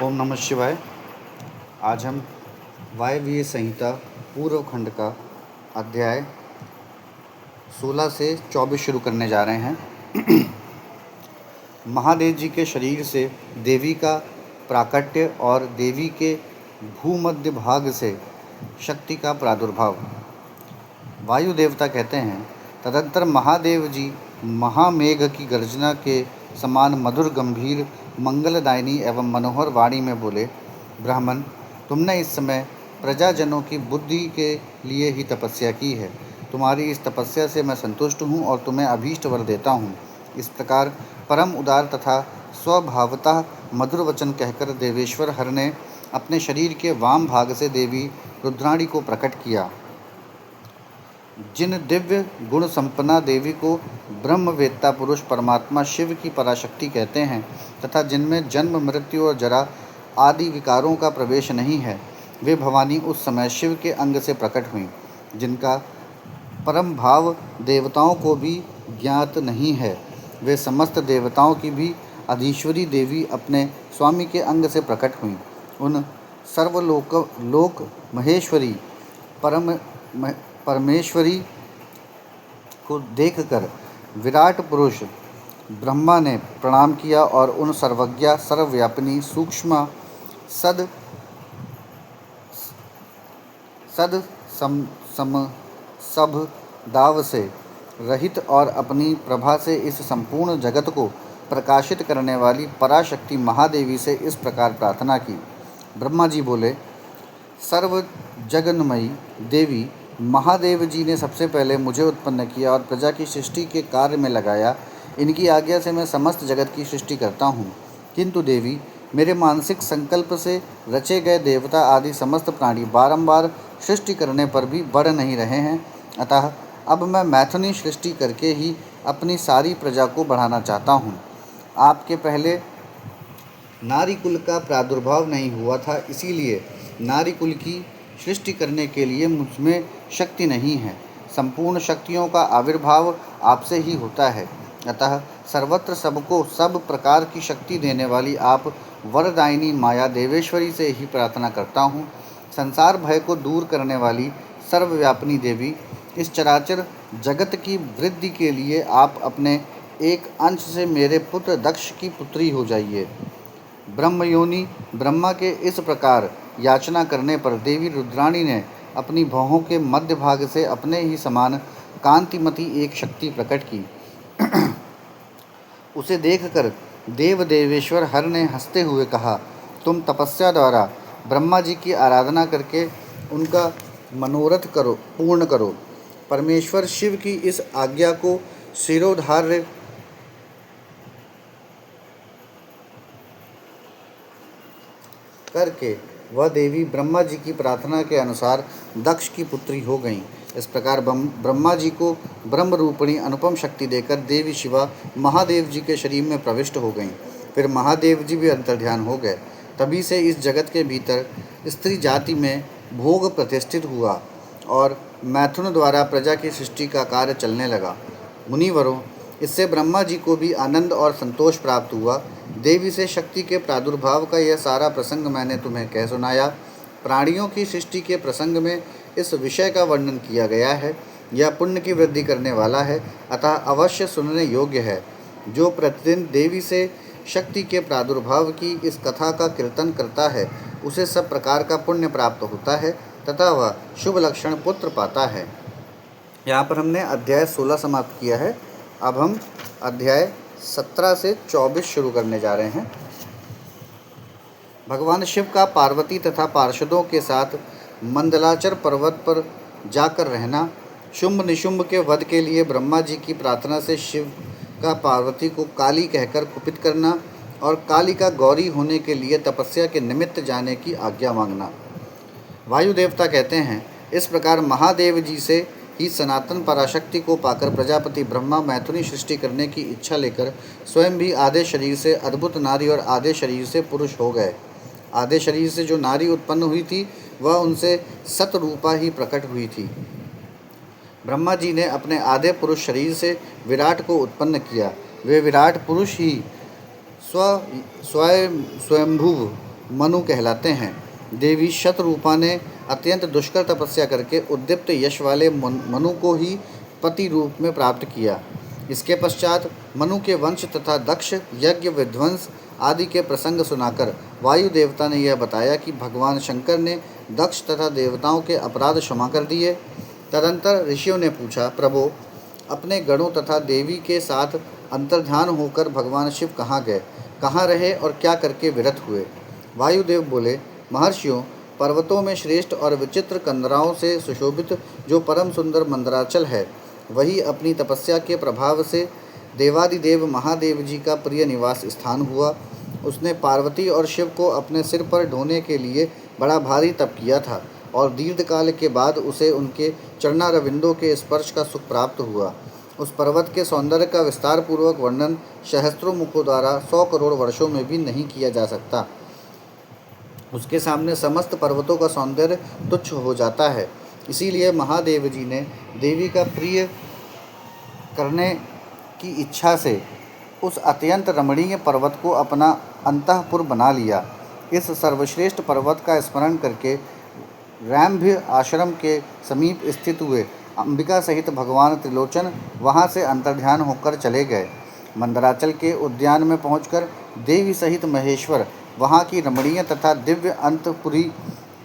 ओम नमः शिवाय। आज हम वायवीय संहिता पूर्व खंड का अध्याय 16 से 24 शुरू करने जा रहे हैं। महादेव जी के शरीर से देवी का प्राकट्य और देवी के भूमध्य भाग से शक्ति का प्रादुर्भाव। वायु देवता कहते हैं, तदंतर महादेव जी महामेघ की गर्जना के समान मधुर गंभीर मंगलदायिनी एवं मनोहर वाणी में बोले, ब्राह्मण, तुमने इस समय प्रजाजनों की बुद्धि के लिए ही तपस्या की है। तुम्हारी इस तपस्या से मैं संतुष्ट हूँ और तुम्हें अभीष्ट वर देता हूँ। इस प्रकार परम उदार तथा स्वभावतः मधुर वचन कहकर देवेश्वर हर ने अपने शरीर के वाम भाग से देवी रुद्राणी को प्रकट किया। जिन दिव्य गुण संपन्ना देवी को ब्रह्मवेत्ता पुरुष परमात्मा शिव की पराशक्ति कहते हैं तथा जिनमें जन्म मृत्यु और जरा आदि विकारों का प्रवेश नहीं है, वे भवानी उस समय शिव के अंग से प्रकट हुईं, जिनका परम भाव देवताओं को भी ज्ञात नहीं है। वे समस्त देवताओं की भी अधीश्वरी देवी अपने स्वामी के अंग से प्रकट हुईं। उन लोक महेश्वरी परमेश्वरी को देखकर विराट पुरुष ब्रह्मा ने प्रणाम किया और उन सर्वज्ञा सर्वव्यापिनी सूक्ष्म सद सब दाव से रहित और अपनी प्रभा से इस संपूर्ण जगत को प्रकाशित करने वाली पराशक्ति महादेवी से इस प्रकार प्रार्थना की। ब्रह्मा जी बोले, सर्व जगन्मयी देवी, महादेव जी ने सबसे पहले मुझे उत्पन्न किया और प्रजा की सृष्टि के कार्य में लगाया। इनकी आज्ञा से मैं समस्त जगत की सृष्टि करता हूँ। किंतु देवी, मेरे मानसिक संकल्प से रचे गए देवता आदि समस्त प्राणी बारंबार सृष्टि करने पर भी बढ़ नहीं रहे हैं। अतः अब मैं मैथुनी सृष्टि करके ही अपनी सारी प्रजा को बढ़ाना चाहता हूँ। आपके पहले नारी कुल का प्रादुर्भाव नहीं हुआ था, इसीलिए नारी कुल की सृष्टि करने के लिए मुझमें शक्ति नहीं है। संपूर्ण शक्तियों का आविर्भाव आपसे ही होता है। अतः सर्वत्र सबको सब प्रकार की शक्ति देने वाली आप वरदायिनी माया देवेश्वरी से ही प्रार्थना करता हूँ। संसार भय को दूर करने वाली सर्वव्यापिनी देवी, इस चराचर जगत की वृद्धि के लिए आप अपने एक अंश से मेरे पुत्र दक्ष की पुत्री हो जाइए। ब्रह्मयोनि ब्रह्मा के इस प्रकार याचना करने पर देवी रुद्राणी ने अपनी भौहों के मध्य भाग से अपने ही समान कांतिमती एक शक्ति प्रकट की। उसे देखकर देवेश्वर हर ने हंसते हुए कहा, तुम तपस्या द्वारा ब्रह्मा जी की आराधना करके उनका मनोरथ पूर्ण करो। परमेश्वर शिव की इस आज्ञा को शिरोधार्य करके वह देवी ब्रह्मा जी की प्रार्थना के अनुसार दक्ष की पुत्री हो गईं। इस प्रकार ब्रह्मा जी को ब्रह्म रूपिणी अनुपम शक्ति देकर देवी शिवा महादेव जी के शरीर में प्रविष्ट हो गईं। फिर महादेव जी भी अंतर्ध्यान हो गए। तभी से इस जगत के भीतर स्त्री जाति में भोग प्रतिष्ठित हुआ और मैथुन द्वारा प्रजा की सृष्टि का कार्य चलने लगा। मुनिवरों, इससे ब्रह्मा जी को भी आनंद और संतोष प्राप्त हुआ। देवी से शक्ति के प्रादुर्भाव का यह सारा प्रसंग मैंने तुम्हें कह सुनाया। प्राणियों की सृष्टि के प्रसंग में इस विषय का वर्णन किया गया है। यह पुण्य की वृद्धि करने वाला है, अतः अवश्य सुनने योग्य है। जो प्रतिदिन देवी से शक्ति के प्रादुर्भाव की इस कथा का कीर्तन करता है, उसे सब प्रकार का पुण्य प्राप्त होता है तथा वह शुभ लक्षण पुत्र पाता है। यहाँ पर हमने अध्याय 16 समाप्त किया है। अब हम अध्याय 17 से 24 शुरू करने जा रहे हैं। भगवान शिव का पार्वती तथा पार्षदों के साथ मंदलाचल पर्वत पर जाकर रहना, शुंभ निशुंभ के वध के लिए ब्रह्मा जी की प्रार्थना से शिव का पार्वती को काली कहकर कुपित करना और काली का गौरी होने के लिए तपस्या के निमित्त जाने की आज्ञा मांगना। वायु देवता कहते हैं, इस प्रकार महादेव जी से ही सनातन पराशक्ति को पाकर प्रजापति ब्रह्मा मैथुनी सृष्टि करने की इच्छा लेकर स्वयं भी आधे शरीर से अद्भुत नारी और आधे शरीर से पुरुष हो गए। आधे शरीर से जो नारी उत्पन्न हुई थी वह उनसे सतरूपा ही प्रकट हुई थी। ब्रह्मा जी ने अपने आधे पुरुष शरीर से विराट को उत्पन्न किया। वे विराट पुरुष ही स्वयंभुव मनु कहलाते हैं। देवी शतरूपा ने अत्यंत दुष्कर तपस्या करके उद्दीप्त यश वाले मनु को ही पति रूप में प्राप्त किया। इसके पश्चात मनु के वंश तथा दक्ष यज्ञ विध्वंस आदि के प्रसंग सुनाकर वायु देवता ने यह बताया कि भगवान शंकर ने दक्ष तथा देवताओं के अपराध क्षमा कर दिए। तदंतर ऋषियों ने पूछा, प्रभो, अपने गणों तथा देवी के साथ अंतर्ध्यान होकर भगवान शिव कहाँ गए, कहाँ रहे और क्या करके विरत हुए। वायुदेव बोले, महर्षियों, पर्वतों में श्रेष्ठ और विचित्र कंदराओं से सुशोभित जो परम सुंदर मंदराचल है, वही अपनी तपस्या के प्रभाव से देवादिदेव महादेव जी का प्रिय निवास स्थान हुआ। उसने पार्वती और शिव को अपने सिर पर ढोने के लिए बड़ा भारी तप किया था और दीर्घकाल के बाद उसे उनके चरणारविंदों के स्पर्श का सुख प्राप्त हुआ। उस पर्वत के सौंदर्य का विस्तार पूर्वक वर्णन सहस्त्रों मुखों द्वारा 100 करोड़ वर्षों में भी नहीं किया जा सकता। उसके सामने समस्त पर्वतों का सौंदर्य तुच्छ हो जाता है। इसीलिए महादेव जी ने देवी का प्रिय करने की इच्छा से उस अत्यंत रमणीय पर्वत को अपना अंतःपुर बना लिया। इस सर्वश्रेष्ठ पर्वत का स्मरण करके रैम्भ्य आश्रम के समीप स्थित हुए अंबिका सहित भगवान त्रिलोचन वहाँ से अंतर्ध्यान होकर चले गए। मंदराचल के उद्यान में पहुंचकर देवी सहित महेश्वर वहाँ की रमणीय तथा दिव्य अंतपुरी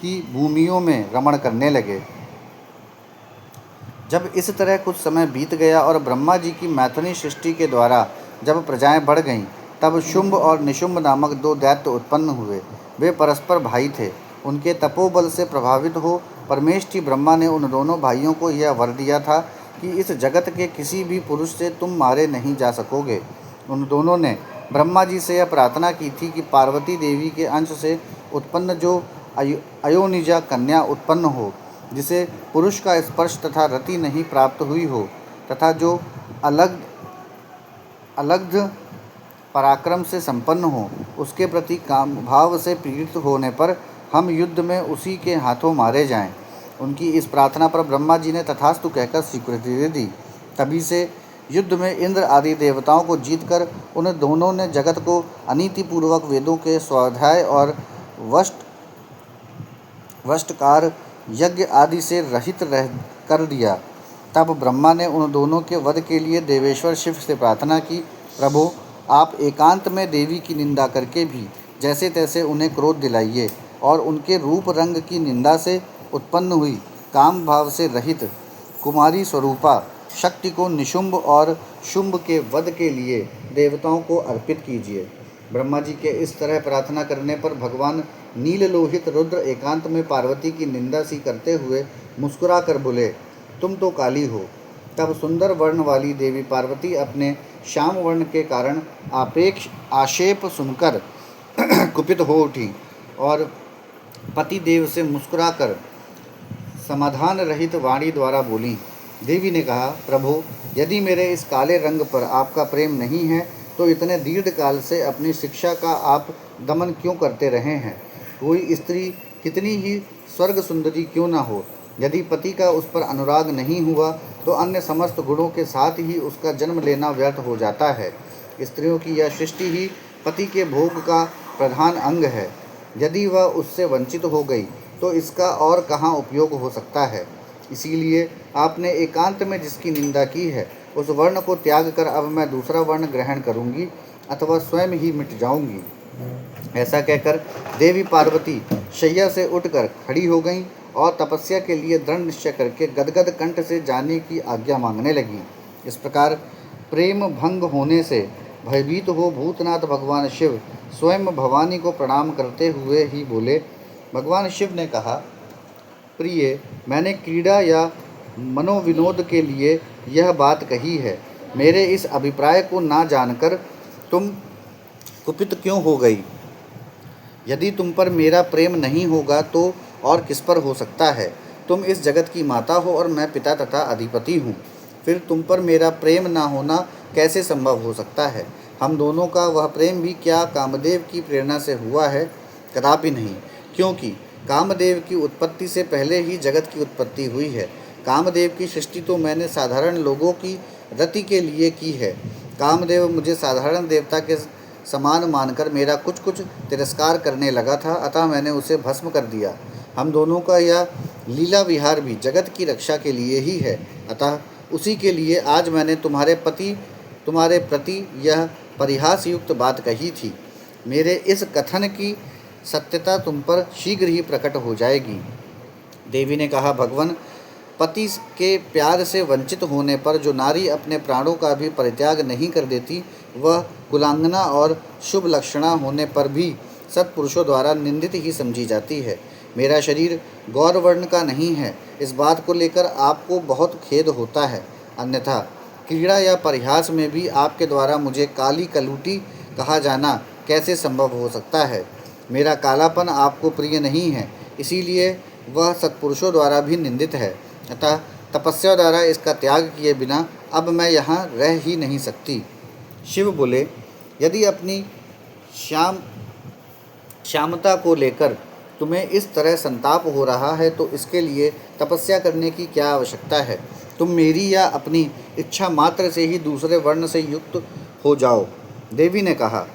की भूमियों में रमण करने लगे। जब इस तरह कुछ समय बीत गया और ब्रह्मा जी की मैथुनी सृष्टि के द्वारा जब प्रजाएं बढ़ गईं, तब शुंभ और निशुंभ नामक 2 दैत्य उत्पन्न हुए। वे परस्पर भाई थे। उनके तपोबल से प्रभावित हो परमेष्ठी ब्रह्मा ने उन दोनों भाइयों को यह वर दिया था कि इस जगत के किसी भी पुरुष से तुम मारे नहीं जा सकोगे। उन दोनों ने ब्रह्मा जी से यह प्रार्थना की थी कि पार्वती देवी के अंश से उत्पन्न जो अयोनिजा कन्या उत्पन्न हो, जिसे पुरुष का स्पर्श तथा रति नहीं प्राप्त हुई हो, तथा जो अलग्ध पराक्रम से संपन्न हो, उसके प्रति काम भाव से पीड़ित होने पर हम युद्ध में उसी के हाथों मारे जाएं। उनकी इस प्रार्थना पर ब्रह्मा जी ने तथास्तु कहकर स्वीकृति दे दी। तभी से युद्ध में इंद्र आदि देवताओं को जीतकर उन दोनों ने जगत को अनीतिपूर्वक वेदों के स्वाध्याय और वष्टकार यज्ञ आदि से रहित कर दिया। तब ब्रह्मा ने उन दोनों के वध के लिए देवेश्वर शिव से प्रार्थना की, प्रभु, आप एकांत में देवी की निंदा करके भी जैसे तैसे उन्हें क्रोध दिलाइए और उनके रूप रंग की निंदा से उत्पन्न हुई काम भाव से रहित कुमारी स्वरूपा शक्ति को निशुंभ और शुंभ के वध के लिए देवताओं को अर्पित कीजिए। ब्रह्मा जी के इस तरह प्रार्थना करने पर भगवान नीललोहित रुद्र एकांत में पार्वती की निंदा सी करते हुए मुस्कुरा कर बोले, तुम तो काली हो। तब सुंदर वर्ण वाली देवी पार्वती अपने श्याम वर्ण के कारण आक्षेप सुनकर कुपित हो उठी और पति देव से मुस्कुराकर समाधान रहित वाणी द्वारा बोली। देवी ने कहा, प्रभु, यदि मेरे इस काले रंग पर आपका प्रेम नहीं है तो इतने दीर्घ काल से अपनी शिक्षा का आप दमन क्यों करते रहे हैं। कोई स्त्री कितनी ही स्वर्ग सुंदरी क्यों न हो, यदि पति का उस पर अनुराग नहीं हुआ तो अन्य समस्त गुणों के साथ ही उसका जन्म लेना व्यर्थ हो जाता है। स्त्रियों की यह सृष्टि ही पति के भोग का प्रधान अंग है। यदि वह उससे वंचित हो गई तो इसका और कहाँ उपयोग हो सकता है। इसीलिए आपने एकांत में जिसकी निंदा की है उस वर्ण को त्याग कर अब मैं दूसरा वर्ण ग्रहण करूंगी अथवा स्वयं ही मिट जाऊंगी। ऐसा कहकर देवी पार्वती शैया से उठकर खड़ी हो गईं और तपस्या के लिए दृढ़ निश्चय करके गदगद कंठ से जाने की आज्ञा मांगने लगी। इस प्रकार प्रेम भंग होने से भयभीत हो भूतनाथ भगवान शिव स्वयं भवानी को प्रणाम करते हुए ही बोले। भगवान शिव ने कहा, प्रिय, मैंने क्रीड़ा या मनोविनोद के लिए यह बात कही है। मेरे इस अभिप्राय को ना जानकर तुम कुपित क्यों हो गई। यदि तुम पर मेरा प्रेम नहीं होगा तो और किस पर हो सकता है। तुम इस जगत की माता हो और मैं पिता तथा अधिपति हूँ। फिर तुम पर मेरा प्रेम ना होना कैसे संभव हो सकता है। हम दोनों का वह प्रेम भी क्या कामदेव की प्रेरणा से हुआ है? कदापि नहीं, क्योंकि कामदेव की उत्पत्ति से पहले ही जगत की उत्पत्ति हुई है। कामदेव की सृष्टि तो मैंने साधारण लोगों की रति के लिए की है। कामदेव मुझे साधारण देवता के समान मानकर मेरा कुछ कुछ तिरस्कार करने लगा था, अतः मैंने उसे भस्म कर दिया। हम दोनों का यह लीला विहार भी जगत की रक्षा के लिए ही है, अतः उसी के लिए आज मैंने तुम्हारे प्रति यह परिहास युक्त बात कही थी। मेरे इस कथन की सत्यता तुम पर शीघ्र ही प्रकट हो जाएगी। देवी ने कहा, भगवान, पति के प्यार से वंचित होने पर जो नारी अपने प्राणों का भी परित्याग नहीं कर देती, वह कुलांगना और शुभ लक्षणा होने पर भी सत्पुरुषों द्वारा निंदित ही समझी जाती है। मेरा शरीर गौरवर्ण का नहीं है, इस बात को लेकर आपको बहुत खेद होता है, अन्यथा क्रीड़ा या परिहास में भी आपके द्वारा मुझे काली कलूटी कहा जाना कैसे संभव हो सकता है। मेरा कालापन आपको प्रिय नहीं है, इसीलिए वह सत्पुरुषों द्वारा भी निंदित है, अतः तपस्या द्वारा इसका त्याग किए बिना अब मैं यहाँ रह ही नहीं सकती। शिव बोले, यदि अपनी श्यामता को लेकर तुम्हें इस तरह संताप हो रहा है तो इसके लिए तपस्या करने की क्या आवश्यकता है। तुम मेरी या अपनी इच्छा मात्र से ही दूसरे वर्ण से युक्त हो जाओ। देवी ने कहा,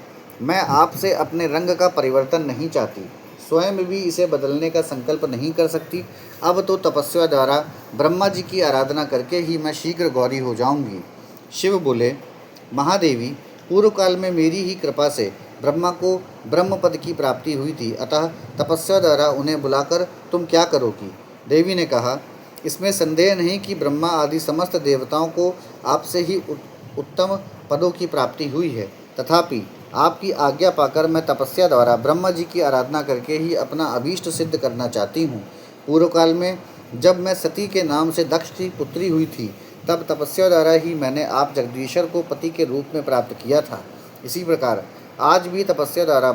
मैं आपसे अपने रंग का परिवर्तन नहीं चाहती, स्वयं भी इसे बदलने का संकल्प नहीं कर सकती। अब तो तपस्या द्वारा ब्रह्मा जी की आराधना करके ही मैं शीघ्र गौरी हो जाऊंगी। शिव बोले, महादेवी, पूर्व काल में मेरी ही कृपा से ब्रह्मा को ब्रह्म पद की प्राप्ति हुई थी, अतः तपस्या द्वारा उन्हें बुलाकर तुम क्या करोगी। देवी ने कहा, इसमें संदेह नहीं कि ब्रह्मा आदि समस्त देवताओं को आपसे ही उत्तम पदों की प्राप्ति हुई है, तथापि आपकी आज्ञा पाकर मैं तपस्या द्वारा ब्रह्मा जी की आराधना करके ही अपना अभीष्ट सिद्ध करना चाहती हूँ। पूर्व काल में जब मैं सती के नाम से दक्ष की पुत्री हुई थी, तब तपस्या द्वारा ही मैंने आप जगदीश्वर को पति के रूप में प्राप्त किया था। इसी प्रकार आज भी तपस्या द्वारा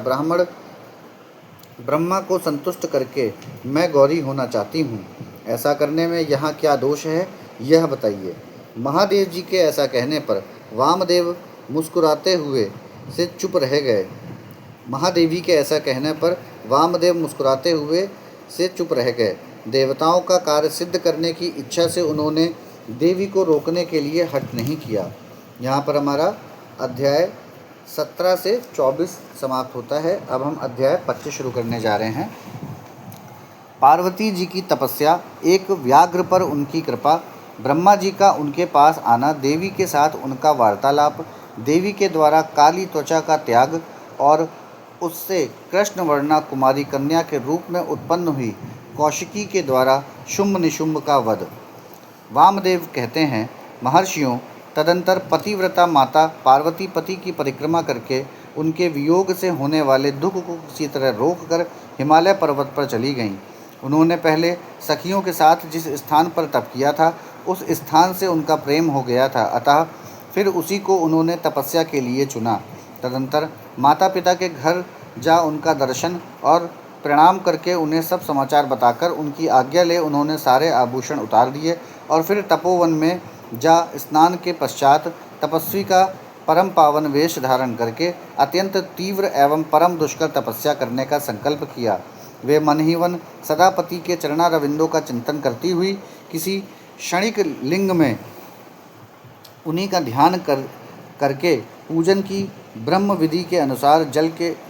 ब्रह्मा को संतुष्ट करके मैं गौरी होना चाहती हूँ। ऐसा करने में यहाँ क्या दोष है, यह बताइए। महादेव जी के ऐसा कहने पर वामदेव मुस्कुराते हुए से चुप रह गए। महादेवी के ऐसा कहने पर वामदेव मुस्कुराते हुए से चुप रह गए। देवताओं का कार्य सिद्ध करने की इच्छा से उन्होंने देवी को रोकने के लिए हट नहीं किया। यहाँ पर हमारा अध्याय 17 से 24 समाप्त होता है। अब हम अध्याय 25 शुरू करने जा रहे हैं। पार्वती जी की तपस्या, एक व्याघ्र पर उनकी कृपा, ब्रह्मा जी का उनके पास आना, देवी के साथ उनका वार्तालाप, देवी के द्वारा काली त्वचा का त्याग और उससे कृष्णवर्णा कुमारी कन्या के रूप में उत्पन्न हुई कौशिकी के द्वारा शुंभ निशुंभ का वध। वामदेव कहते हैं, महर्षियों, तदंतर पतिव्रता माता पार्वती पति की परिक्रमा करके उनके वियोग से होने वाले दुख को किसी तरह रोककर हिमालय पर्वत पर चली गईं। उन्होंने पहले सखियों के साथ जिस स्थान पर तप किया था, उस स्थान से उनका प्रेम हो गया था, अतः फिर उसी को उन्होंने तपस्या के लिए चुना। तदंतर माता पिता के घर जा उनका दर्शन और प्रणाम करके उन्हें सब समाचार बताकर उनकी आज्ञा ले उन्होंने सारे आभूषण उतार दिए और फिर तपोवन में जा स्नान के पश्चात तपस्वी का परम पावन वेश धारण करके अत्यंत तीव्र एवं परम दुष्कर तपस्या करने का संकल्प किया। वे मन ही मन सदा पति के चरणारविंदों का चिंतन करती हुई किसी क्षणिक लिंग में उन्हीं का ध्यान करके पूजन की ब्रह्म विधि के अनुसार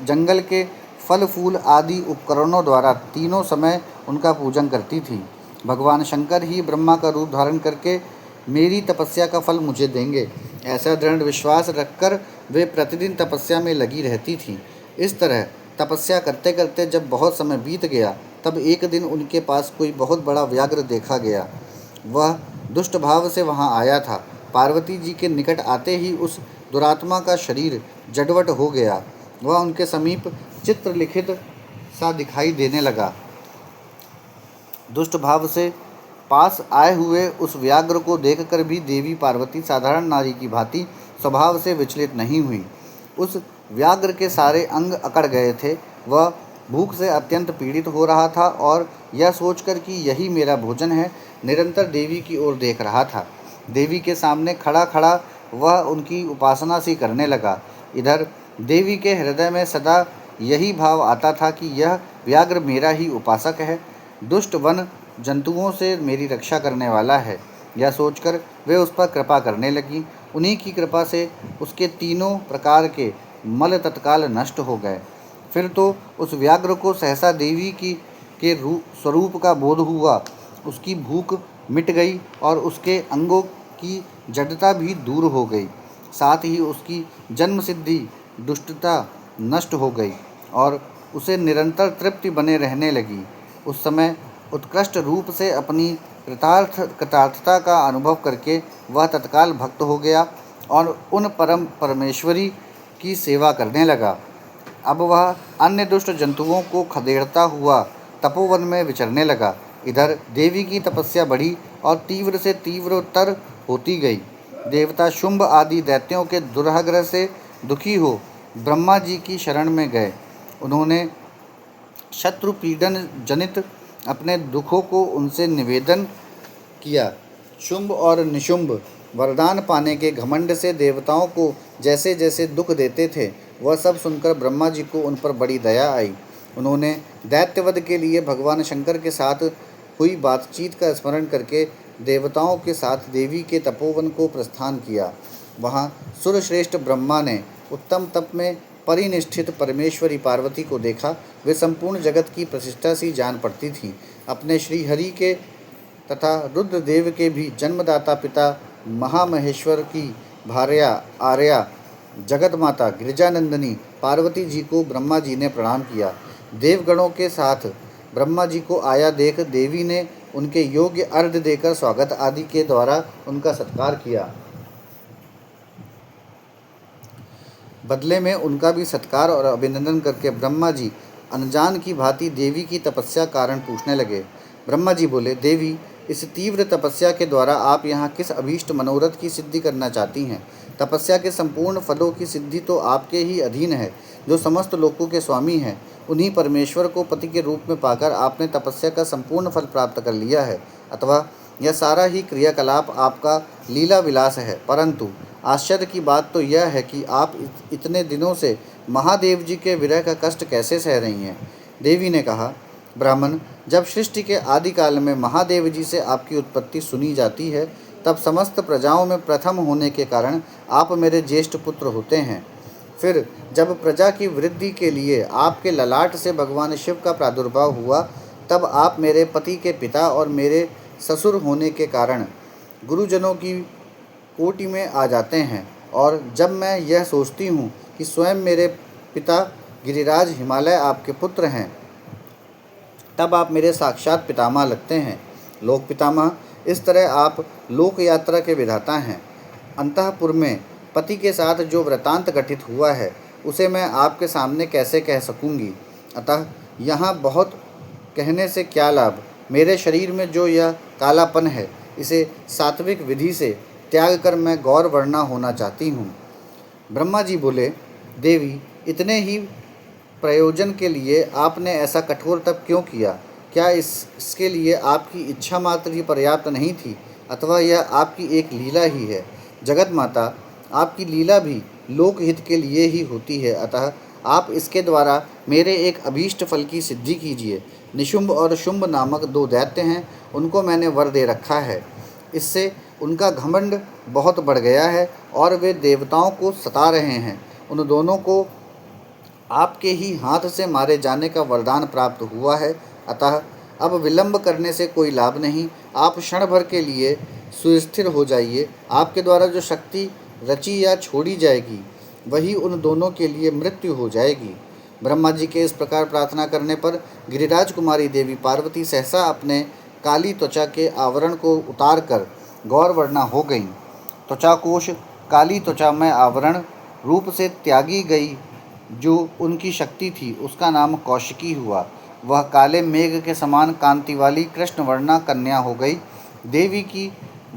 जंगल के फल फूल आदि उपकरणों द्वारा तीनों समय उनका पूजन करती थी। भगवान शंकर ही ब्रह्मा का रूप धारण करके मेरी तपस्या का फल मुझे देंगे, ऐसा दृढ़ विश्वास रखकर वे प्रतिदिन तपस्या में लगी रहती थीं। इस तरह तपस्या करते करते जब बहुत समय बीत गया, तब एक दिन उनके पास कोई बहुत बड़ा व्याघ्र देखा गया। वह दुष्ट भाव से वहाँ आया था। पार्वती जी के निकट आते ही उस दुरात्मा का शरीर जड़वट हो गया। वह उनके समीप चित्रलिखित सा दिखाई देने लगा। दुष्ट भाव से पास आए हुए उस व्याघ्र को देखकर भी देवी पार्वती साधारण नारी की भांति स्वभाव से विचलित नहीं हुई। उस व्याघ्र के सारे अंग अकड़ गए थे। वह भूख से अत्यंत पीड़ित हो रहा था और यह सोचकर कि यही मेरा भोजन है, निरंतर देवी की ओर देख रहा था। देवी के सामने खड़ा खड़ा वह उनकी उपासना सी करने लगा। इधर देवी के हृदय में सदा यही भाव आता था कि यह व्याघ्र मेरा ही उपासक है, दुष्ट वन जंतुओं से मेरी रक्षा करने वाला है। यह सोचकर वे उस पर कृपा करने लगी। उन्हीं की कृपा से उसके तीनों प्रकार के मल तत्काल नष्ट हो गए। फिर तो उस व्याघ्र को सहसा देवी की के स्वरूप का बोध हुआ। उसकी भूख मिट गई और उसके अंगों की जड़ता भी दूर हो गई। साथ ही उसकी जन्म सिद्धि दुष्टता नष्ट हो गई और उसे निरंतर तृप्ति बने रहने लगी। उस समय उत्कृष्ट रूप से अपनी कृतार्थता का अनुभव करके वह तत्काल भक्त हो गया और उन परम परमेश्वरी की सेवा करने लगा। अब वह अन्य दुष्ट जंतुओं को खदेड़ता हुआ तपोवन में विचरने लगा। इधर देवी की तपस्या बढ़ी और तीव्र से तीव्रतर होती गई। देवता शुंभ आदि दैत्यों के दुराग्रह से दुखी हो ब्रह्मा जी की शरण में गए। उन्होंने शत्रु पीड़न जनित अपने दुखों को उनसे निवेदन किया। शुंभ और निशुंभ वरदान पाने के घमंड से देवताओं को जैसे जैसे दुख देते थे, वह सब सुनकर ब्रह्मा जी को उन पर बड़ी दया आई। उन्होंने दैत्यवध के लिए भगवान शंकर के साथ हुई बातचीत का स्मरण करके देवताओं के साथ देवी के तपोवन को प्रस्थान किया। वहाँ सुरश्रेष्ठ ब्रह्मा ने उत्तम तप में परिनिष्ठित परमेश्वरी पार्वती को देखा। वे संपूर्ण जगत की प्रतिष्ठा सी जान पड़ती थीं। अपने श्रीहरि के तथा रुद्रदेव के भी जन्मदाता पिता महामहेश्वर की भार्या आर्या जगत माता गिरिजानंदिनी पार्वती जी को ब्रह्मा जी ने प्रणाम किया। देवगणों के साथ ब्रह्मा जी को आया देख देवी ने उनके योग्य अर्घ्य देकर स्वागत आदि के द्वारा उनका सत्कार किया। बदले में उनका भी सत्कार और अभिनंदन करके ब्रह्मा जी अनजान की भांति देवी की तपस्या कारण पूछने लगे। ब्रह्मा जी बोले, देवी, इस तीव्र तपस्या के द्वारा आप यहाँ किस अभीष्ट मनोरथ की सिद्धि करना चाहती हैं? तपस्या के संपूर्ण फलों की सिद्धि तो आपके ही अधीन है, जो समस्त लोकों के स्वामी हैं। उन्हीं परमेश्वर को पति के रूप में पाकर आपने तपस्या का संपूर्ण फल प्राप्त कर लिया है। अथवा यह सारा ही क्रियाकलाप आपका लीला विलास है। परंतु आश्चर्य की बात तो यह है कि आप इतने दिनों से महादेव जी के विरह का कष्ट कैसे सह रही हैं? देवी ने कहा, ब्राह्मण, जब सृष्टि के आदिकाल में महादेव जी से आपकी उत्पत्ति सुनी जाती है, तब समस्त प्रजाओं में प्रथम होने के कारण आप मेरे ज्येष्ठ पुत्र होते हैं। फिर जब प्रजा की वृद्धि के लिए आपके ललाट से भगवान शिव का प्रादुर्भाव हुआ, तब आप मेरे पति के पिता और मेरे ससुर होने के कारण गुरुजनों की कोटि में आ जाते हैं। और जब मैं यह सोचती हूँ कि स्वयं मेरे पिता गिरिराज हिमालय आपके पुत्र हैं, तब आप मेरे साक्षात पितामह लगते हैं, लोक पितामह। इस तरह आप लोक यात्रा के विधाता हैं। अंतःपुर में पति के साथ जो वृतांत घटित हुआ है, उसे मैं आपके सामने कैसे कह सकूंगी? अतः यहाँ बहुत कहने से क्या लाभ? मेरे शरीर में जो यह कालापन है, इसे सात्विक विधि से त्याग कर मैं गौर वर्णा होना चाहती हूँ। ब्रह्मा जी बोले, देवी, इतने ही प्रयोजन के लिए आपने ऐसा कठोर तप क्यों किया? क्या इसके लिए आपकी इच्छा मात्र ही पर्याप्त नहीं थी, अथवा यह आपकी एक लीला ही है? जगत माता, आपकी लीला भी लोकहित के लिए ही होती है। अतः आप इसके द्वारा मेरे एक अभीष्ट फल की सिद्धि कीजिए। निशुंभ और शुंभ नामक दो दैत्य हैं, उनको मैंने वर दे रखा है। इससे उनका घमंड बहुत बढ़ गया है और वे देवताओं को सता रहे हैं। उन दोनों को आपके ही हाथ से मारे जाने का वरदान प्राप्त हुआ है। अतः अब विलंब करने से कोई लाभ नहीं। आप क्षण भर के लिए सुस्थिर हो जाइए। आपके द्वारा जो शक्ति रची या छोड़ी जाएगी, वही उन दोनों के लिए मृत्यु हो जाएगी। ब्रह्मा जी के इस प्रकार प्रार्थना करने पर गिरिराज कुमारी देवी पार्वती सहसा अपने काली त्वचा के आवरण को उतार कर गौरवर्णा हो गईं। त्वचाकोश काली त्वचा में आवरण रूप से त्यागी गई जो उनकी शक्ति थी, उसका नाम कौशिकी हुआ। वह काले मेघ के समान कांति वाली कृष्णवर्णा कन्या हो गई। देवी की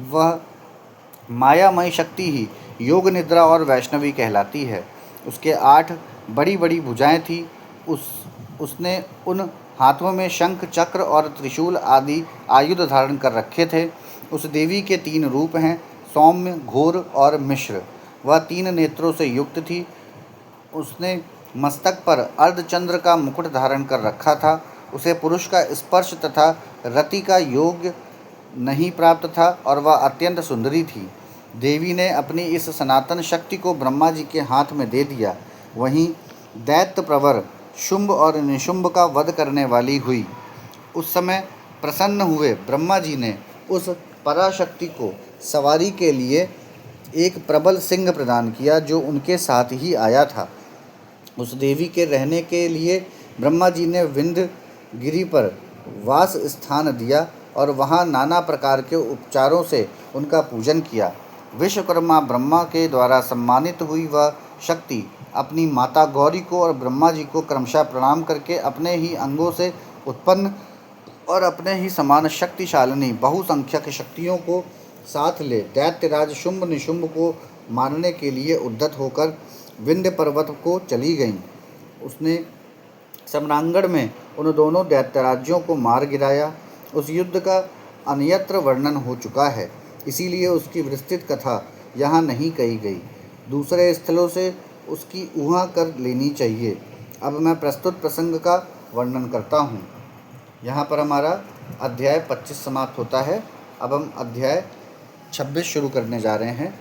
वह मायामयी शक्ति ही योग निद्रा और वैष्णवी कहलाती है। उसके 8 बड़ी बड़ी भुजाएं थीं। उसने उन हाथों में शंख, चक्र और त्रिशूल आदि आयुध धारण कर रखे थे। उस देवी के 3 रूप हैं, सौम्य, घोर और मिश्र। वह 3 नेत्रों से युक्त थी। उसने मस्तक पर अर्धचंद्र का मुकुट धारण कर रखा था। उसे पुरुष का स्पर्श तथा रति का योग नहीं प्राप्त था और वह अत्यंत सुंदरी थी। देवी ने अपनी इस सनातन शक्ति को ब्रह्मा जी के हाथ में दे दिया। वहीं दैत्य प्रवर शुंभ और निशुंभ का वध करने वाली हुई। उस समय प्रसन्न हुए ब्रह्मा जी ने उस पराशक्ति को सवारी के लिए एक प्रबल सिंह प्रदान किया जो उनके साथ ही आया था। उस देवी के रहने के लिए ब्रह्मा जी ने विंध्य गिरि पर वास स्थान दिया और वहाँ नाना प्रकार के उपचारों से उनका पूजन किया। विश्वकर्मा ब्रह्मा के द्वारा सम्मानित हुई वह शक्ति अपनी माता गौरी को और ब्रह्मा जी को क्रमशः प्रणाम करके अपने ही अंगों से उत्पन्न और अपने ही समान शक्तिशालिनी बहुसंख्यक शक्तियों को साथ ले दैत्यराज शुंभ निशुंभ को मारने के लिए उद्यत होकर विंध्य पर्वत को चली गईं। उसने सम्रांगण में उन दोनों दैत्यराज्यों को मार गिराया। उस युद्ध का अन्यत्र वर्णन हो चुका है, इसीलिए उसकी विस्तृत कथा यहाँ नहीं कही गई। दूसरे स्थलों से उसकी ऊहा कर लेनी चाहिए। अब मैं प्रस्तुत प्रसंग का वर्णन करता हूँ। यहाँ पर हमारा अध्याय 25 समाप्त होता है। अब हम अध्याय 26 शुरू करने जा रहे हैं।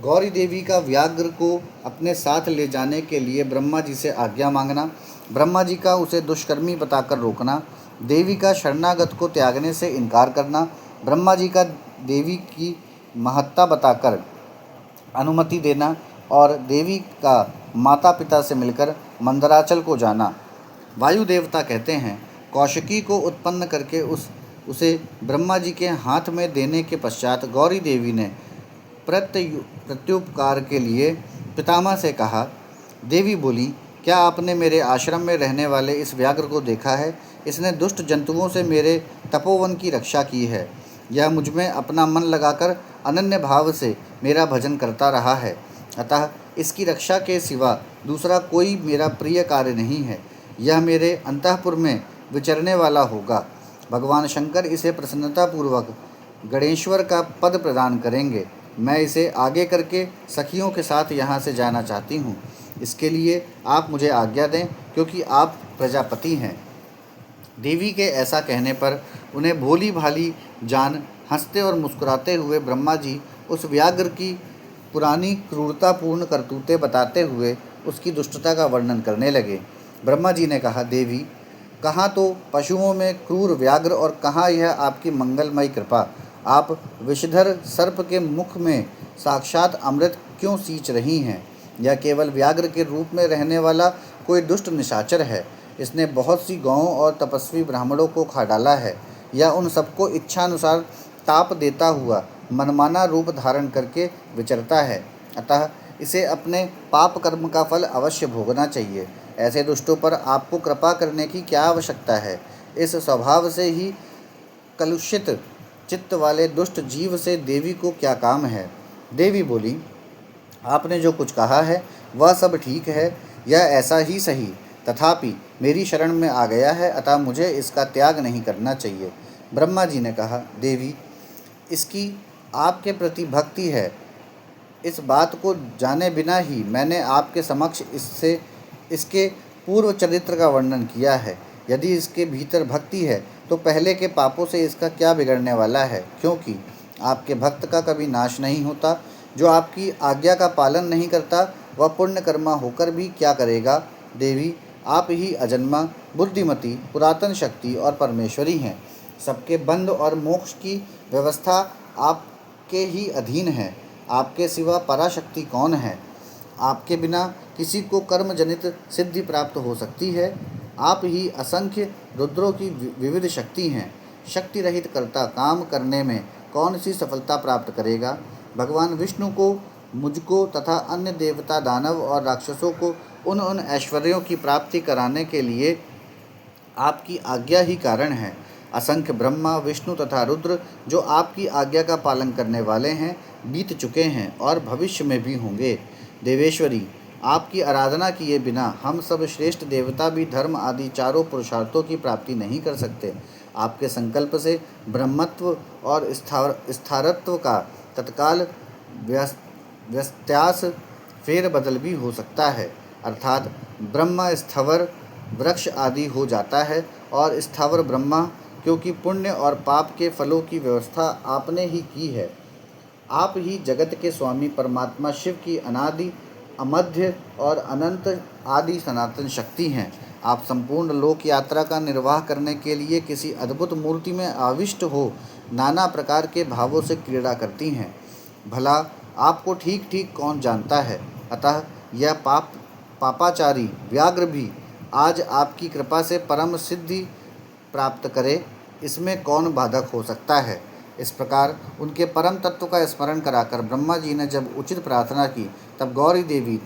गौरी देवी का व्याघ्र को अपने साथ ले जाने के लिए ब्रह्मा जी से आज्ञा मांगना, ब्रह्मा जी का उसे दुष्कर्मी बताकर रोकना, देवी का शरणागत को त्यागने से इनकार करना, ब्रह्मा जी का देवी की महत्ता बताकर अनुमति देना और देवी का माता पिता से मिलकर मंदराचल को जाना। वायु देवता कहते हैं, कौशिकी को उत्पन्न करके उसे ब्रह्मा जी के हाथ में देने के पश्चात गौरी देवी ने प्रत्युपकार के लिए पितामह से कहा। देवी बोली, क्या आपने मेरे आश्रम में रहने वाले इस व्याघ्र को देखा है? इसने दुष्ट जंतुओं से मेरे तपोवन की रक्षा की है। यह मुझमें अपना मन लगाकर अनन्य भाव से मेरा भजन करता रहा है, अतः इसकी रक्षा के सिवा दूसरा कोई मेरा प्रिय कार्य नहीं है। यह मेरे अंतःपुर में विचरने वाला होगा। भगवान शंकर इसे प्रसन्नतापूर्वक गणेश्वर का पद प्रदान करेंगे। मैं इसे आगे करके सखियों के साथ यहाँ से जाना चाहती हूँ। इसके लिए आप मुझे आज्ञा दें, क्योंकि आप प्रजापति हैं। देवी के ऐसा कहने पर उन्हें भोली भाली जान हंसते और मुस्कुराते हुए ब्रह्मा जी उस व्याघ्र की पुरानी क्रूरतापूर्ण करतूतें बताते हुए उसकी दुष्टता का वर्णन करने लगे। ब्रह्मा जी ने कहा, देवी, कहाँ तो पशुओं में क्रूर व्याघ्र और कहाँ यह आपकी मंगलमयी कृपा। आप विषधर सर्प के मुख में साक्षात अमृत क्यों सींच रही हैं? यह केवल व्याघ्र के रूप में रहने वाला कोई दुष्ट निशाचर है। इसने बहुत सी गौओं और तपस्वी ब्राह्मणों को खा डाला है। यह उन सबको इच्छानुसार ताप देता हुआ मनमाना रूप धारण करके विचरता है, अतः इसे अपने पाप कर्म का फल अवश्य भोगना चाहिए। ऐसे दुष्टों पर आपको कृपा करने की क्या आवश्यकता है? इस स्वभाव से ही कलुषित चित्त वाले दुष्ट जीव से देवी को क्या काम है? देवी बोली, आपने जो कुछ कहा है वह सब ठीक है, यह ऐसा ही सही, तथापि मेरी शरण में आ गया है, अतः मुझे इसका त्याग नहीं करना चाहिए। ब्रह्मा जी ने कहा, देवी, इसकी आपके प्रति भक्ति है। इस बात को जाने बिना ही मैंने आपके समक्ष इसके पूर्व चरित्र का वर्णन किया है। यदि इसके भीतर भक्ति है तो पहले के पापों से इसका क्या बिगड़ने वाला है? क्योंकि आपके भक्त का कभी नाश नहीं होता। जो आपकी आज्ञा का पालन नहीं करता वह पुण्यकर्मा होकर भी क्या करेगा? देवी, आप ही अजन्मा, बुद्धिमती, पुरातन शक्ति और परमेश्वरी हैं। सबके बंध और मोक्ष की व्यवस्था आपके ही अधीन है। आपके सिवा पराशक्ति कौन है? आपके बिना किसी को कर्म जनित सिद्धि प्राप्त हो सकती है? आप ही असंख्य रुद्रों की विविध शक्ति हैं। शक्ति रहित कर्ता काम करने में कौन सी सफलता प्राप्त करेगा? भगवान विष्णु को, मुझको तथा अन्य देवता, दानव और राक्षसों को उन ऐश्वर्यों की प्राप्ति कराने के लिए आपकी आज्ञा ही कारण है। असंख्य ब्रह्मा, विष्णु तथा रुद्र जो आपकी आज्ञा का पालन करने वाले हैं, बीत चुके हैं और भविष्य में भी होंगे। देवेश्वरी, आपकी आराधना किए बिना हम सब श्रेष्ठ देवता भी धर्म आदि चारों पुरुषार्थों की प्राप्ति नहीं कर सकते। आपके संकल्प से ब्रह्मत्व और स्थारत्व का तत्काल व्यत्यास फेरबदल भी हो सकता है, अर्थात ब्रह्म स्थवर वृक्ष आदि हो जाता है और स्थावर ब्रह्मा, क्योंकि पुण्य और पाप के फलों की व्यवस्था आपने ही की है। आप ही जगत के स्वामी परमात्मा शिव की अनादि अमध्य और अनंत आदि सनातन शक्ति हैं। आप संपूर्ण लोक यात्रा का निर्वाह करने के लिए किसी अद्भुत मूर्ति में आविष्ट हो नाना प्रकार के भावों से क्रीड़ा करती हैं। भला आपको ठीक ठीक कौन जानता है। अतः यह पापाचारी व्याघ्र भी आज आपकी कृपा से परम सिद्धि प्राप्त करे, इसमें कौन बाधक हो सकता है। इस प्रकार उनके परम तत्व का स्मरण कराकर ब्रह्मा जी ने जब उचित प्रार्थना की, तब गौरी देवी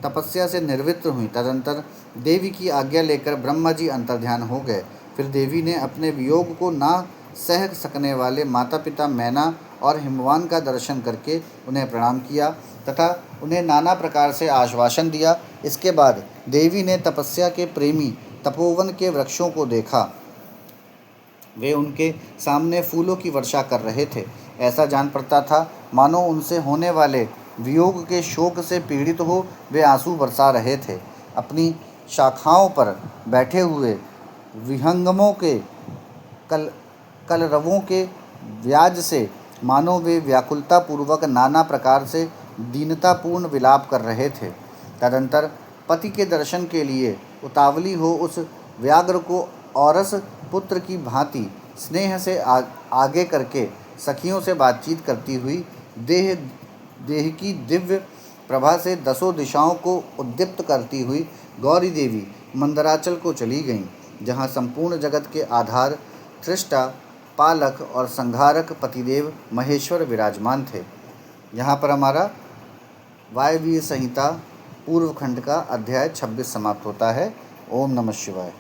तपस्या से निवृत्त हुई। तदंतर देवी की आज्ञा लेकर ब्रह्मा जी अंतर्ध्यान हो गए। फिर देवी ने अपने वियोग को ना सह सकने वाले माता पिता मैना और हिमवान का दर्शन करके उन्हें प्रणाम किया तथा उन्हें नाना प्रकार से आश्वासन दिया। इसके बाद देवी ने तपस्या के प्रेमी तपोवन के वृक्षों को देखा। वे उनके सामने फूलों की वर्षा कर रहे थे। ऐसा जान पड़ता था मानो उनसे होने वाले वियोग के शोक से पीड़ित हो वे आंसू बरसा रहे थे। अपनी शाखाओं पर बैठे हुए विहंगमों के कलरवों के व्याज से मानो वे व्याकुलता पूर्वक नाना प्रकार से दीनतापूर्ण विलाप कर रहे थे। तदंतर पति के दर्शन के लिए उतावली हो उस व्याघ्र को औरस पुत्र की भांति स्नेह से आगे करके सखियों से बातचीत करती हुई देह की दिव्य प्रभा से दसों दिशाओं को उद्दीप्त करती हुई गौरी देवी मंदराचल को चली गईं, जहाँ संपूर्ण जगत के आधार, सृष्टा, पालक और संहारक पतिदेव महेश्वर विराजमान थे। यहाँ पर हमारा वायवीय संहिता पूर्व खंड का अध्याय 26 समाप्त होता है। ओम नमः शिवाय।